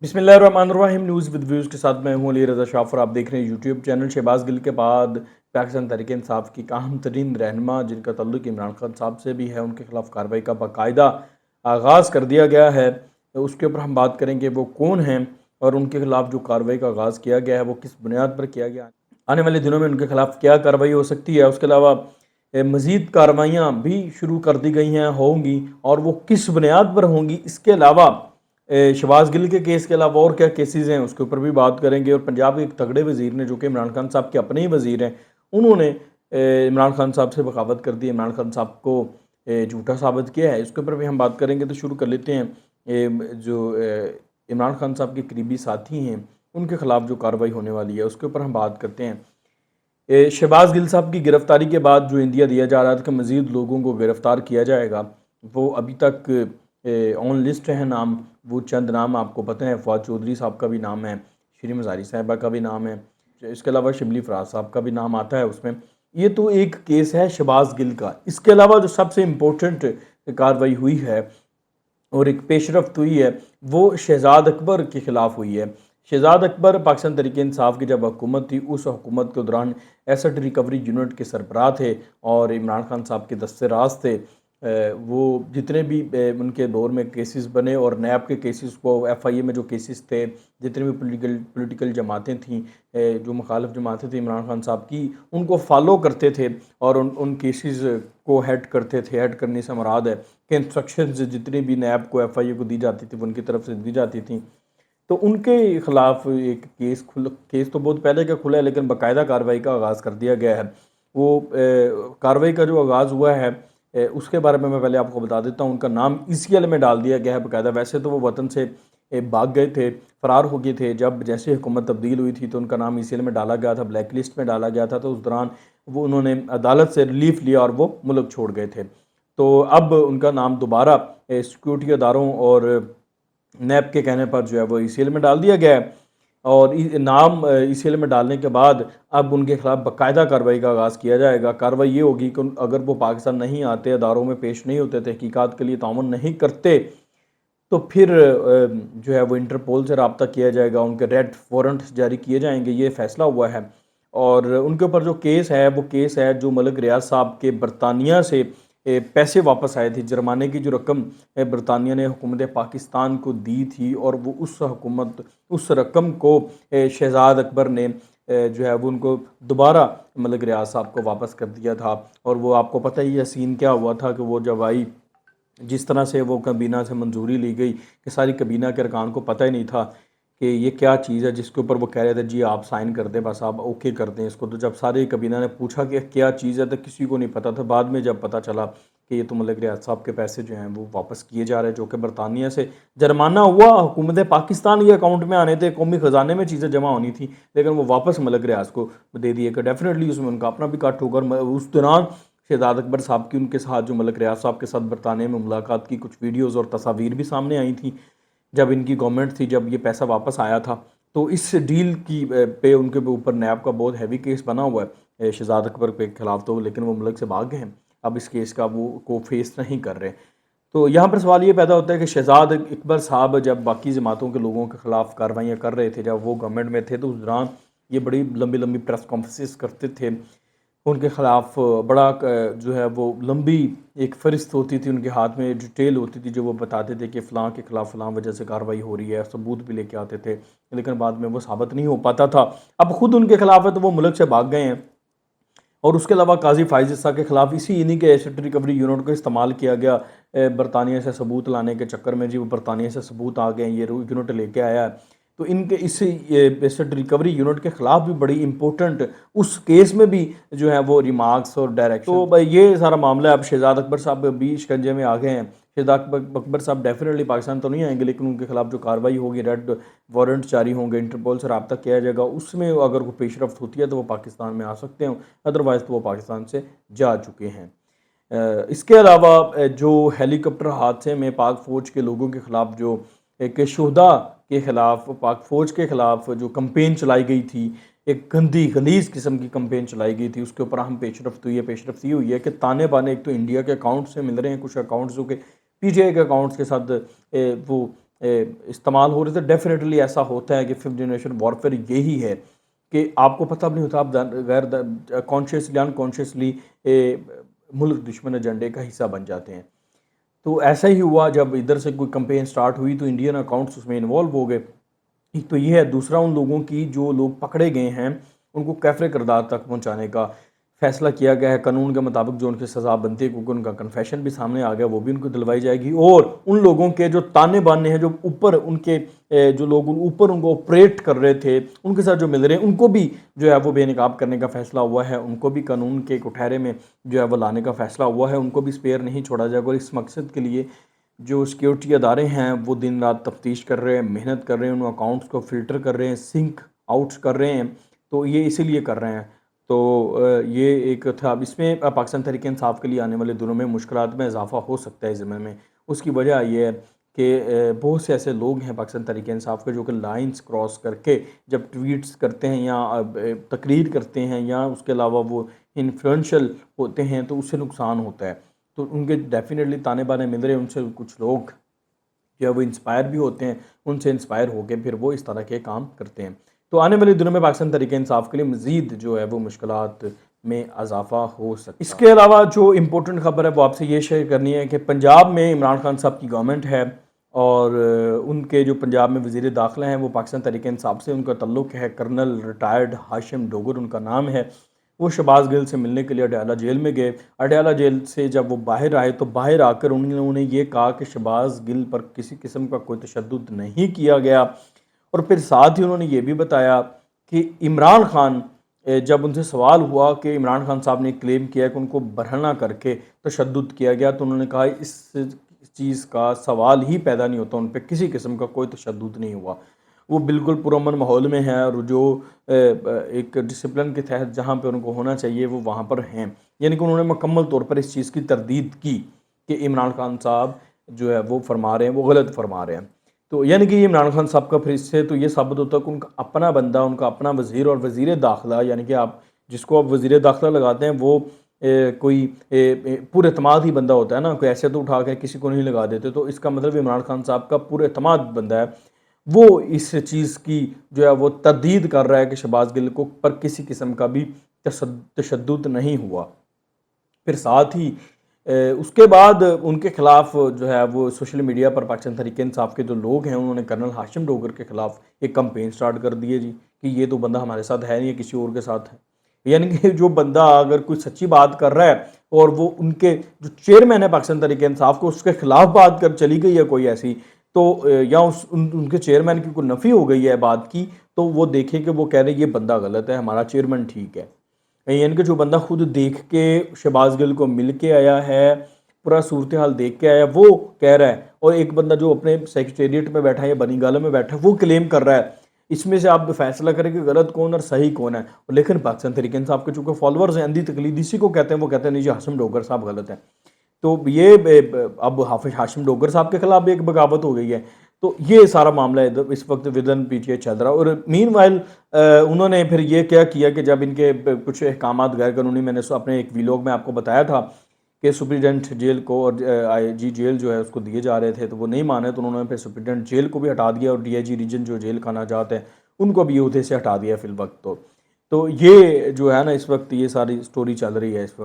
बिस्मिल्लाहिर्रहमानिर्रहीम। News with views के साथ मैं हूं अली रज़ा शाफर। आप देख रहे हैं यूट्यूब चैनल। शहबाज गिल के बाद पाकिस्तान तहरीक इंसाफ की अहम तरीन रहनुमा जिनका तल्लुक़ इमरान खान साहब से भी है, उनके खिलाफ कार्रवाई का बाकायदा आगाज़ कर दिया गया है। तो उसके ऊपर हम बात करेंगे वो कौन हैं और उनके खिलाफ जो कार्रवाई का आगाज़ किया गया है वो किस बुनियाद पर किया गया, आने वाले दिनों में उनके खिलाफ क्या कार्रवाई हो सकती है। उसके अलावा मज़ीद कार्रवाइयाँ भी शुरू कर दी गई हैं, होंगी, और वो किस बुनियाद पर होंगी। इसके अलावा शहबाज गिल के केस के अलावा और क्या केसेस हैं उसके ऊपर भी बात करेंगे। और पंजाब के एक तगड़े वज़ीर ने, जो कि इमरान खान साहब के अपने ही वज़ीर हैं, उन्होंने इमरान खान साहब से बगावत कर दी, इमरान खान साहब को झूठा साबित किया है। इसके ऊपर भी हम बात करेंगे। तो शुरू कर लेते हैं। जो इमरान खान साहब के करीबी साथी हैं उनके खिलाफ जो कार्रवाई होने वाली है उसके ऊपर हम बात करते हैं। शहबाज गिल साहब की गिरफ़्तारी के बाद जो इंदिया दिया जा रहा था कि मज़ीद लोगों को गिरफ़्तार किया जाएगा, वो अभी तक ऑन लिस्ट है नाम। वो चंद नाम आपको पता है, फवाद चौधरी साहब का भी नाम है, श्री मज़ारी साहिबा का भी नाम है, इसके अलावा शिबली फराज साहब का भी नाम आता है उसमें। ये तो एक केस है शहबाज गिल का। इसके अलावा जो सबसे इम्पोर्टेंट कार्रवाई हुई है और एक पेशरफ्त हुई है वो शहजाद अकबर के ख़िलाफ़ हुई है। शहजाद अकबर पाकिस्तान तहरीक इंसाफ की जब हुकूमत थी, उस हुकूमत के दौरान एसेट रिकवरी यूनिट के सरबराह थे और इमरान खान साहब के दस्ते राज थे। वो जितने भी उनके दौर में केसेस बने और नैब के केसेस को, एफआईए में जो केसेस थे, जितने भी पॉलिटिकल जमातें थीं, जो मुखालिफ जमातें थी इमरान खान साहब की, उनको फॉलो करते थे और उन केसेस को हेड करते थे। हेड करने से मुराद है कि इंस्ट्रक्शंस जितनी भी नैब को, एफआईए को दी जाती थी वो उनकी तरफ से दी जाती थी। तो उनके खिलाफ एक केस तो बहुत पहले का खुला है, लेकिन बाकायदा कार्रवाई का आगाज़ कर दिया गया है। वो कार्रवाई का जो आगाज़ हुआ है उसके बारे में मैं पहले आपको बता देता हूँ। उनका नाम ईसीएल में डाल दिया गया है बाकायदा। वैसे तो वो वतन से भाग गए थे, फ़रार हो गए थे। जब जैसे हुकूमत तब्दील हुई थी तो उनका नाम ईसीएल में डाला गया था, ब्लैक लिस्ट में डाला गया था। तो उस दौरान वो उन्होंने अदालत से रिलीफ लिया और वो मुल्क छोड़ गए थे। तो अब उनका नाम दोबारा सिक्योरिटी अदारों और नैब के कहने पर जो है वो ईसीएल में डाल दिया गया है। और नाम ईसीएल में डालने के बाद अब उनके खिलाफ बाकायदा कार्रवाई का आगाज़ किया जाएगा। कार्रवाई ये होगी कि अगर वो पाकिस्तान नहीं आते, अदारों में पेश नहीं होते, तहकीकात के लिए ताउन नहीं करते, तो फिर जो है वो इंटरपोल से रब्ता किया जाएगा, उनके रेड वारंट्स जारी किए जाएंगे। ये फ़ैसला हुआ है। और उनके ऊपर जो केस है वो केस है जो मलिक रियाज साहब के बरतानिया से पैसे वापस आए थे। जुर्माने की जो रकम बरतानिया ने हुकूमत पाकिस्तान को दी थी और वो उस रकम को शहजाद अकबर ने जो है वो उनको दोबारा मलिक रियाज साहब को वापस कर दिया था। और वो आपको पता ही है सीन क्या हुआ था कि वो जब आई, जिस तरह से वो कबीना से मंजूरी ली गई कि सारी कबीना के अरकान को पता ही नहीं था कि ये क्या चीज़ है जिसके ऊपर वो कह रहे थे जी आप साइन कर दें, बस आप ओके कर दें इसको। तो जब सारे कबीना ने पूछा कि क्या चीज़ है तो किसी को नहीं पता था। बाद में जब पता चला कि ये तो मलिक रियाज साहब के पैसे जो हैं वो वापस किए जा रहे हैं, जो कि बरतानिया से जुर्माना हुआ हुकूमत पाकिस्तान के अकाउंट में आने थे, कौमी ख़जाने में चीज़ें जमा होनी थी, लेकिन वो वापस मलिक रियाज को दे दिए कि डेफिनेटली उसमें उनका अपना भी कट होगा। उस दौरान शहजाद अकबर साहब की उनके साथ जो मलिक रियाज साहब के साथ बरतानिया में मुलाकात की कुछ वीडियोज़ और तस्वीर भी सामने आई थी जब इनकी गवर्नमेंट थी, जब ये पैसा वापस आया था। तो इस डील की पे उनके ऊपर नैब का बहुत हैवी केस बना हुआ है शहजाद अकबर के खिलाफ। तो लेकिन वो मुल्क से भाग गए हैं, अब इस केस का वो को फेस नहीं कर रहे। तो यहाँ पर सवाल ये पैदा होता है कि शहजाद अकबर साहब जब बाकी जमातों के लोगों के खिलाफ कार्रवाइयाँ कर रहे थे, जब वो गवर्नमेंट में थे, तो उस दौरान ये बड़ी लंबी लंबी प्रेस कॉन्फ्रेंसेस करते थे। उनके ख़िलाफ़ बड़ा जो है वो लंबी एक फ़हरिस्त होती थी, उनके हाथ में डिटेल होती थी जो वो बताते थे कि फ़लाँ के ख़िलाफ़ फ़लाँ वजह से कार्रवाई हो रही है, सबूत भी लेके आते थे, लेकिन बाद में वो साबित नहीं हो पाता था। अब ख़ुद उनके ख़िलाफ़ है तो वो मुल्क से भाग गए हैं। और उसके अलावा काजी फ़ाइज़ ईसा के ख़िलाफ़ इन्हीं के एसेट रिकवरी यूनिट का इस्तेमाल किया गया बरतानिया से सबूत लाने के चक्कर में। जी वो बरतानिया से सबूत आ गए, ये यूनिट लेके आया है। तो इनके इस एसेट रिकवरी यूनिट के ख़िलाफ़ भी बड़ी इंपॉर्टेंट उस केस में भी जो है वो रिमार्क्स और डायरेक्शन। तो भाई ये सारा मामला है। अब शहजाद अकबर साहब भी शिकंजे में आ गए हैं। शहजाद अकबर साहब डेफिनेटली पाकिस्तान तो नहीं आएंगे, लेकिन उनके खिलाफ जो कार्रवाई होगी, रेड वारंट जारी होंगे, इंटरपोल से रब्ता किया जाएगा, उसमें अगर कोई पेशरफ्त होती है तो वो पाकिस्तान में आ सकते हैं, अदरवाइज़ तो वो पाकिस्तान से जा चुके हैं। इसके अलावा जो हेलीकॉप्टर हादसे में पाक फ़ौज के लोगों के ख़िलाफ़ जो एक शुहदा के ख़िलाफ़, पाक फ़ौज के ख़िलाफ़ जो कैंपेन चलाई गई थी, एक गंदी गलीज़ किस्म की कैंपेन चलाई गई थी, उसके ऊपर अहम पेशरफ्त हुई है। पेशरफ्त ये हुई है कि ताने बाने एक तो इंडिया के अकाउंट से मिल रहे हैं, कुछ अकाउंट्स जो कि पीटीआई के अकाउंट्स के साथ वो استعمال ہو رہے تھے. ڈیفینیٹلی ایسا ہوتا ہے کہ ففتھ جنریشن وارفیئر یہی ہے کہ آپ کو پتہ بھی نہیں ہوتا، آپ غیر کانشیسلی انکانشیسلی ملک دشمن ایجنڈے کا حصہ بن جاتے ہیں. تو ایسا ہی ہوا جب ادھر سے کوئی کمپین سٹارٹ ہوئی تو انڈین اکاؤنٹس اس میں انوالو ہو گئے. ایک تو یہ ہے، دوسرا ان لوگوں کی جو لوگ پکڑے گئے ہیں ان کو کیفر کردار تک پہنچانے کا فیصلہ کیا گیا ہے. قانون کے مطابق جو ان کی سزا بنتی ہے، کیونکہ ان کا کنفیشن بھی سامنے آ گیا، وہ بھی ان کو دلوائی جائے گی. اور ان لوگوں کے جو تانے بانے ہیں، جو اوپر ان کے جو لوگ اوپر ان کو آپریٹ کر رہے تھے، ان کے ساتھ جو مل رہے ہیں، ان کو بھی جو ہے وہ بے نقاب کرنے کا فیصلہ ہوا ہے. ان کو بھی قانون کے کٹہرے میں جو ہے وہ لانے کا فیصلہ ہوا ہے. ان کو بھی اسپیئر نہیں چھوڑا جائے گا. اور اس مقصد کے لیے جو سیکیورٹی ادارے ہیں وہ دن رات تفتیش کر رہے ہیں، محنت کر رہے ہیں، ان اکاؤنٹس کو فلٹر کر رہے ہیں، سنک آؤٹس کر رہے ہیں. تو یہ اسی لیے کر رہے ہیں. تو یہ ایک تھا. اب اس میں پاکستان تحریک انصاف کے لیے آنے والے دنوں میں مشکلات میں اضافہ ہو سکتا ہے اس ضمن میں. اس کی وجہ یہ ہے کہ بہت سے ایسے لوگ ہیں پاکستان تحریک انصاف کے جو کہ لائنز کراس کر کے جب ٹویٹس کرتے ہیں یا تقریر کرتے ہیں یا اس کے علاوہ وہ انفلوئنشل ہوتے ہیں تو اس سے نقصان ہوتا ہے. تو ان کے ڈیفینیٹلی تانے بانے مل رہے ہیں. ان سے کچھ لوگ جو ہے وہ انسپائر بھی ہوتے ہیں، ان سے انسپائر ہو کے پھر وہ اس طرح کے کام کرتے ہیں. تو آنے والے دنوں میں پاکستان تحریک انصاف کے لیے مزید جو ہے وہ مشکلات میں اضافہ ہو سکتا ہے. اس کے علاوہ جو امپورٹنٹ خبر ہے وہ آپ سے یہ شیئر کرنی ہے کہ پنجاب میں عمران خان صاحب کی گورنمنٹ ہے اور ان کے جو پنجاب میں وزیر داخلہ ہیں وہ پاکستان تحریک انصاف سے ان کا تعلق ہے. کرنل ریٹائرڈ ہاشم ڈوگر ان کا نام ہے. وہ شہباز گل سے ملنے کے لیے اڈیالہ جیل میں گئے. اڈیالہ جیل سے جب وہ باہر آئے تو باہر آ کر انہوں نے یہ کہا کہ شہباز گل پر کسی قسم کا کوئی تشدد نہیں کیا گیا. اور پھر ساتھ ہی انہوں نے یہ بھی بتایا کہ عمران خان جب ان سے سوال ہوا کہ عمران خان صاحب نے کلیم کیا کہ ان کو برہنہ کر کے تشدد کیا گیا، تو انہوں نے کہا اس چیز کا سوال ہی پیدا نہیں ہوتا، ان پہ کسی قسم کا کوئی تشدد نہیں ہوا. وہ بالکل پرامن ماحول میں ہیں اور جو ایک ڈسپلن کے تحت جہاں پہ ان کو ہونا چاہیے وہ وہاں پر ہیں. یعنی کہ انہوں نے مکمل طور پر اس چیز کی تردید کی کہ عمران خان صاحب جو ہے وہ فرما رہے ہیں وہ غلط فرما رہے ہیں. تو یعنی کہ یہ عمران خان صاحب کا پھر اس سے تو یہ ثابت ہوتا ہے کہ ان کا اپنا بندہ، ان کا اپنا وزیر اور وزیر داخلہ، یعنی کہ آپ جس کو آپ وزیر داخلہ لگاتے ہیں وہ کوئی پر اعتماد ہی بندہ ہوتا ہے نا. کوئی ایسے تو اٹھا کے کسی کو نہیں لگا دیتے. تو اس کا مطلب عمران خان صاحب کا پر اعتماد بندہ ہے. وہ اس چیز کی جو ہے وہ تردید کر رہا ہے کہ شہباز گل کو پر کسی قسم کا بھی تشدد نہیں ہوا. پھر ساتھ ہی اس کے بعد ان کے خلاف جو ہے وہ سوشل میڈیا پر پاکستان تحریک انصاف کے جو لوگ ہیں انہوں نے کرنل ہاشم ڈوگر کے خلاف ایک کمپین سٹارٹ کر دی ہے جی کہ یہ تو بندہ ہمارے ساتھ ہے نہیں، یہ کسی اور کے ساتھ ہے. یعنی کہ جو بندہ اگر کوئی سچی بات کر رہا ہے اور وہ ان کے جو چیئرمین ہے پاکستان تحریک انصاف کو اس کے خلاف بات کر چلی گئی ہے کوئی ایسی، تو یا ان کے چیئرمین کی کوئی نفی ہو گئی ہے بات کی، تو وہ دیکھیں کہ وہ کہہ رہے ہیں یہ بندہ غلط ہے، ہمارا چیئرمین ٹھیک ہے. یعنی کہ جو بندہ خود دیکھ کے شہباز گل کو مل کے آیا ہے، پورا صورتحال دیکھ کے آیا، وہ کہہ رہا ہے، اور ایک بندہ جو اپنے سیکریٹریٹ میں بیٹھا ہے یا بنی گالہ میں بیٹھا ہے وہ کلیم کر رہا ہے. اس میں سے آپ فیصلہ کریں کہ غلط کون اور صحیح کون ہے. لیکن پاکستان تحریک انصاف کے چونکہ فالورز ہیں، اندھی تقلید اسی کو کہتے ہیں، وہ کہتے ہیں نہیں جی ہاشم ڈوگر صاحب غلط ہیں. تو یہ اب حافظ ہاشم ڈوگر صاحب کے خلاف بھی ایک بغاوت ہو گئی ہے. تو یہ سارا معاملہ اس وقت ودن پی ٹی اے چل رہا ہے. اور مین وائل انہوں نے پھر یہ کیا کہ جب ان کے کچھ احکامات غیر قانونی، میں نے اپنے ایک ویلوگ میں آپ کو بتایا تھا کہ سپریڈنٹ جیل کو اور آئی جی جیل جو ہے اس کو دیے جا رہے تھے تو وہ نہیں مانے، تو انہوں نے پھر سپریڈنٹ جیل کو بھی ہٹا دیا اور ڈی آئی جی ریجن جو جیل خانہ جات ہیں ان کو بھی عہدے سے ہٹا دیا فی الوقت. تو یہ جو ہے نا اس وقت یہ ساری سٹوری چل رہی ہے اس وقت.